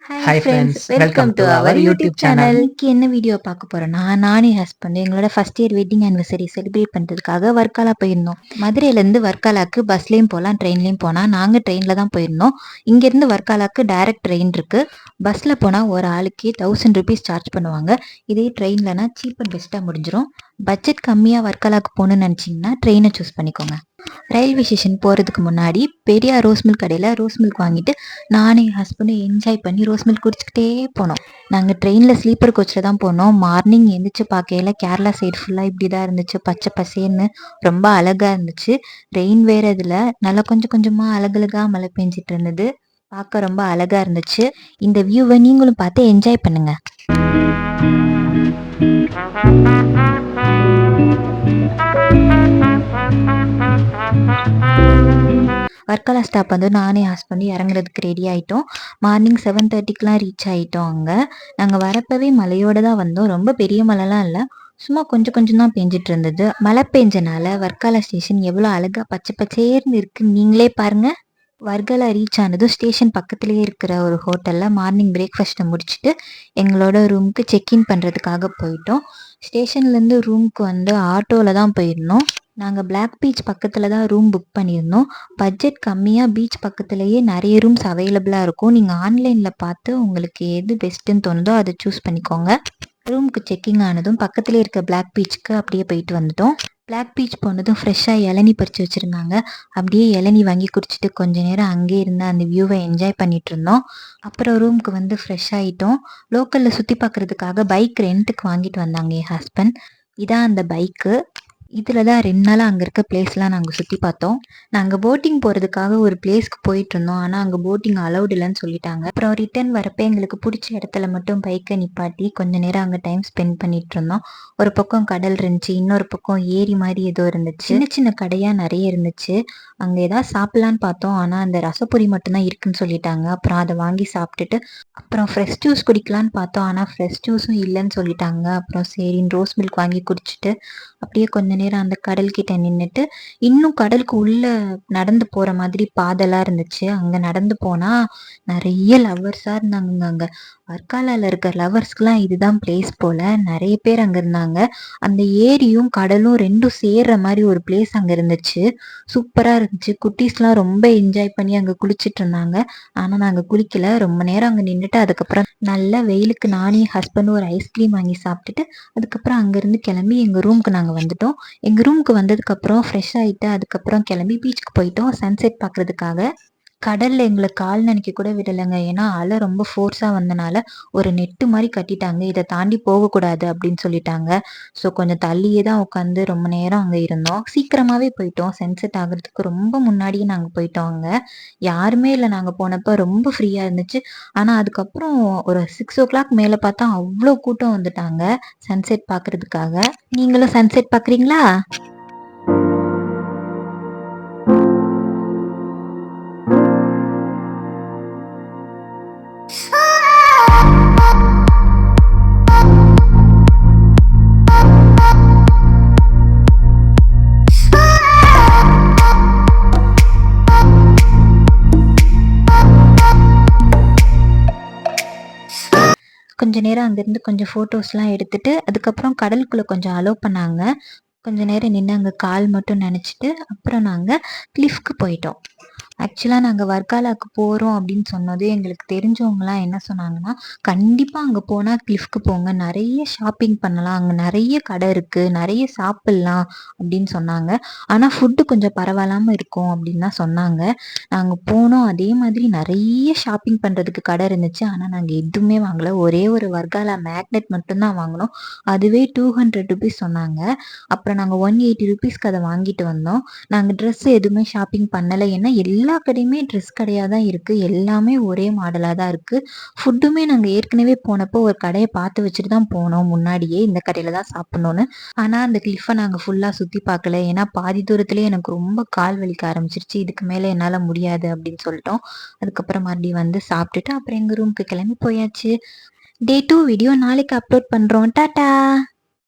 Hi hi friends, friends, welcome welcome to to our our YouTube YouTube channel. Channel. இன்னைக்கு என்ன video பார்க்க போறோம்னா, நானே ஹஸ்பண்ட் எங்களோட first year wedding anniversary celebrate பண்ணுறதுக்காக வர்க்காலா போயிருந்தோம். மதுரையிலேருந்து வர்க்காலாக்கு பஸ்லேயும் போகலாம், ட்ரெயின்லேயும் போனால் நாங்கள் ட்ரெயினில் தான் போயிருந்தோம். இங்கேருந்து வர்க்காலாக்கு டைரக்ட் ட்ரெயின் இருக்குது. பஸ்ஸில் போனால் ஒரு ஆளுக்கே 1000 ருபீஸ் சார்ஜ் பண்ணுவாங்க. இதே ட்ரெயின்லனா சீப் அண்ட் பெஸ்ட்டாக முடிஞ்சிடும். பட்ஜெட் கம்மியாக வர்க்காலாக்கு போகணுன்னு நினச்சிங்கன்னா ட்ரெயினை சூஸ் பண்ணிக்கோங்க. ரயில்வே ஸ்டேஷன் போகிறதுக்கு முன்னாடி பெரியார் ரோஸ் மில்க் கடையில் ரோஸ் மில்க் வாங்கிட்டு நானும் என் ஹஸ்பண்டும் என்ஜாய் பண்ணி ரோஸ் மில்க் குடிச்சிக்கிட்டே போனோம். நாங்கள் ட்ரெயினில் ஸ்லீப்பர் கோச்சில் தான் போனோம். மார்னிங் எழுந்திரிச்சு பார்க்கையில கேரளா சைடு ஃபுல்லாக இப்படி தான் இருந்துச்சு, பச்சை பசேன்னு ரொம்ப அழகாக இருந்துச்சு. ரெயின் வேறு இதில் நல்லா கொஞ்சம் கொஞ்சமாக அழகழகாக மழை பெஞ்சிட்டு இருந்தது. பார்க்க ரொம்ப அழகாக இருந்துச்சு. இந்த வியூவை நீங்களும் பார்த்து என்ஜாய் பண்ணுங்க. வர்க்காலா ஸ்டாப் வந்து நானே ஹஸ்பண்ட் இறங்குறதுக்கு ரெடி ஆகிட்டோம். மார்னிங் 7:30க்குலாம் ரீச் ஆகிட்டோம். அங்கே நாங்கள் வரப்பவே மழையோடு தான் வந்தோம். ரொம்ப பெரிய மழைலாம் இல்லை, சும்மா கொஞ்சம் கொஞ்சம் தான் பெஞ்சிட்டு இருந்தது. மழை பெஞ்சனால வர்க்காலா ஸ்டேஷன் எவ்வளோ அழகாக பச்சை பச்சேர்னு இருக்குன்னு நீங்களே பாருங்கள். வர்க்காலா ரீச் ஆனதும் ஸ்டேஷன் பக்கத்துலேயே இருக்கிற ஒரு ஹோட்டலில் மார்னிங் பிரேக்ஃபாஸ்ட்டை முடிச்சுட்டு எங்களோட ரூமுக்கு செக்இன் பண்ணுறதுக்காக போயிட்டோம். ஸ்டேஷன்லேருந்து ரூமுக்கு வந்து ஆட்டோவில் தான் போயிருந்தோம். நாங்கள் பிளாக் பீச் பக்கத்தில் தான் ரூம் புக் பண்ணியிருந்தோம். பட்ஜெட் கம்மியாக பீச் பக்கத்துலேயே நிறைய ரூம்ஸ் அவைலபிளாக இருக்கும். நீங்கள் ஆன்லைனில் பார்த்து உங்களுக்கு எது பெஸ்ட்டுன்னு தோணுதோ அதை சூஸ் பண்ணிக்கோங்க. ரூமுக்கு செக்கிங் ஆனதும் பக்கத்துலேயே இருக்க பிளாக் பீச்சுக்கு அப்படியே போயிட்டு வந்துட்டோம். பிளாக் பீச் போனதும் ஃப்ரெஷ்ஷாக இளநி பறித்து வச்சுருந்தாங்க. அப்படியே இளநி வாங்கி குடிச்சிட்டு கொஞ்ச நேரம் அங்கேயே இருந்து அந்த வியூவை என்ஜாய் பண்ணிட்டு இருந்தோம். அப்புறம் ரூமுக்கு வந்து ஃப்ரெஷ் ஆகிட்டோம். லோக்கலில் சுற்றி பார்க்குறதுக்காக பைக் ரெண்ட்டுக்கு வாங்கிட்டு வந்தாங்க என் ஹஸ்பண்ட். இதான் அந்த பைக்கு. இதில் தான் 2 நாளாக அங்கே இருக்க பிளேஸ்லாம் நாங்கள் சுற்றி பார்த்தோம். நாங்கள் போட்டிங் போகிறதுக்காக ஒரு பிளேஸ்க்கு போயிட்டு இருந்தோம். ஆனால் அங்கே போட்டிங் அலௌட் இல்லைன்னு சொல்லிட்டாங்க. அப்புறம் ரிட்டர்ன் வரப்போ எங்களுக்கு பிடிச்ச இடத்துல மட்டும் பைக்கை நிப்பாட்டி கொஞ்ச நேரம் அங்கே டைம் ஸ்பெண்ட் பண்ணிட்டு இருந்தோம். ஒரு பக்கம் கடல் இருந்துச்சு, இன்னொரு பக்கம் ஏரி மாதிரி ஏதோ இருந்துச்சு. சின்ன சின்ன கடையாக நிறைய இருந்துச்சு. அங்கே ஏதாவது சாப்பிட்லான்னு பார்த்தோம், ஆனால் அந்த ரசப்பொரி மட்டும்தான் இருக்குன்னு சொல்லிட்டாங்க. அப்புறம் அதை வாங்கி சாப்பிட்டுட்டு அப்புறம் ஃப்ரெஷ் ஜூஸ் குடிக்கலான்னு பார்த்தோம், ஆனால் ஃப்ரெஷ் ஜூஸும் இல்லைன்னு சொல்லிட்டாங்க. அப்புறம் சரின்னு ரோஸ் மில்க் வாங்கி குடிச்சிட்டு அப்படியே கொஞ்ச நேரம் அந்த கடல் கிட்ட நின்றுட்டு இன்னும் கடலுக்கு உள்ள நடந்து போற மாதிரி பாதைலாம் இருந்துச்சு. அங்க நடந்து போனா நிறைய லவ்வர்ஸா இருந்தாங்க. அங்க வர்க்காலால இருக்க லவ்வர்ஸ்க்குலாம் இதுதான் பிளேஸ் போல. நிறைய பேர் அங்க இருந்தாங்க. அந்த ஏரியும் கடலும் ரெண்டும் சேர்ற மாதிரி ஒரு பிளேஸ் அங்க இருந்துச்சு. சூப்பரா இருந்துச்சு. குட்டீஸ்லாம் ரொம்ப என்ஜாய் பண்ணி அங்க குளிச்சுட்டு இருந்தாங்க. ஆனா நாங்க குளிக்கல. ரொம்ப நேரம் அங்க நின்றுட்டு அதுக்கப்புறம் நல்ல வெயிலுக்கு நானே ஹஸ்பண்டும் ஒரு ஐஸ்கிரீம் வாங்கி சாப்பிட்டுட்டு அதுக்கப்புறம் அங்கேருந்து கிளம்பி எங்கள் ரூமுக்கு நாங்கள் வந்துட்டோம். எங்கள் ரூமுக்கு வந்ததுக்கப்புறம் ஃப்ரெஷ் ஆகிட்டு அதுக்கப்புறம் கிளம்பி பீச்சுக்கு போயிட்டோம் சன்செட் பார்க்குறதுக்காக. கடலில் எங்களை கால் நனைக்க கூட விடலைங்க. ஏன்னா அலை ரொம்ப ஃபோர்ஸாக வந்தனால ஒரு நெட்டு மாதிரி கட்டிட்டாங்க. இதை தாண்டி போகக்கூடாது அப்படின்னு சொல்லிட்டாங்க. ஸோ கொஞ்சம் தள்ளியே தான் உட்காந்து ரொம்ப நேரம் அங்கே இருந்தோம். சீக்கிரமாகவே போயிட்டோம். சன்செட் ஆகிறதுக்கு ரொம்ப முன்னாடியே நாங்கள் போயிட்டோம். அங்கே யாருமே இல்லை. நாங்கள் போனப்போ ரொம்ப ஃப்ரீயாக இருந்துச்சு. ஆனால் அதுக்கப்புறம் ஒரு 6 o'clock மேலே பார்த்தா அவ்வளோ கூட்டம் வந்துட்டாங்க சன்செட் பார்க்குறதுக்காக. நீங்களும் சன்செட் பார்க்குறீங்களா? கொஞ்ச நேரம் அங்கேருந்து கொஞ்சம் ஃபோட்டோஸ்லாம் எடுத்துட்டு அதுக்கப்புறம் கடலுக்குள்ளே கொஞ்சம் அலோவ் பண்ணாங்க. கொஞ்ச நேரம் நின்று அங்கே கால் மட்டும் நனைச்சிட்டு அப்புறம் நாங்கள் கிளிஃப்க்கு போயிட்டோம். ஆக்சுவலாக நாங்கள் வர்க்காலாக்கு போகிறோம் அப்படின்னு சொன்னது எங்களுக்கு தெரிஞ்சவங்களாம் என்ன சொன்னாங்கன்னா, கண்டிப்பாக அங்கே போனால் கிளிஃப்க்கு போங்க, நிறைய ஷாப்பிங் பண்ணலாம், அங்கே நிறைய கடை இருக்குது, நிறைய சாப்பிட்லாம் அப்படின்னு சொன்னாங்க. ஆனால் ஃபுட்டு கொஞ்சம் பரவாயில்லாமல் இருக்கும் அப்படின்னு தான் சொன்னாங்க. நாங்கள் போனோம். அதே மாதிரி நிறைய ஷாப்பிங் பண்ணுறதுக்கு கடை இருந்துச்சு. ஆனால் நாங்கள் எதுவுமே வாங்கலை. ஒரே ஒரு வர்க்காலா மேக்னெட் மட்டும்தான் வாங்கினோம். அதுவே 200 ருபீஸ் சொன்னாங்க. அப்புறம் நாங்கள் 180 ருபீஸ்க்கு அதை வாங்கிட்டு வந்தோம். நாங்கள் ட்ரெஸ் எதுவுமே ஷாப்பிங் பண்ணலை. ஏன்னா எல்லா கடையுமே ட்ரெஸ் கடையாக தான் இருக்குது. எல்லாமே ஒரே மாடலாக தான் இருக்குது. ஃபுட்டுமே நாங்கள் ஏற்கனவே போனப்போ ஒரு கடையை பார்த்து வச்சுட்டு தான் போனோம் முன்னாடியே, இந்த கடையில் தான் சாப்பிட்ணுன்னு. ஆனால் அந்த கிளிஃபை நாங்கள் ஃபுல்லாக சுற்றி பார்க்கல. ஏன்னா பாதி தூரத்துலேயே எனக்கு ரொம்ப கால் வலிக்க ஆரம்பிச்சிருச்சு. இதுக்கு மேலே என்னால் முடியாது அப்படின்னு சொல்லிட்டோம். அதுக்கப்புறம் மறுபடியும் வந்து சாப்பிட்டுட்டு அப்புறம் எங்கள் ரூமுக்கு கிளம்பி போயாச்சு. Day 2 வீடியோ நாளைக்கு அப்லோட் பண்ணுறோம். டாட்டா.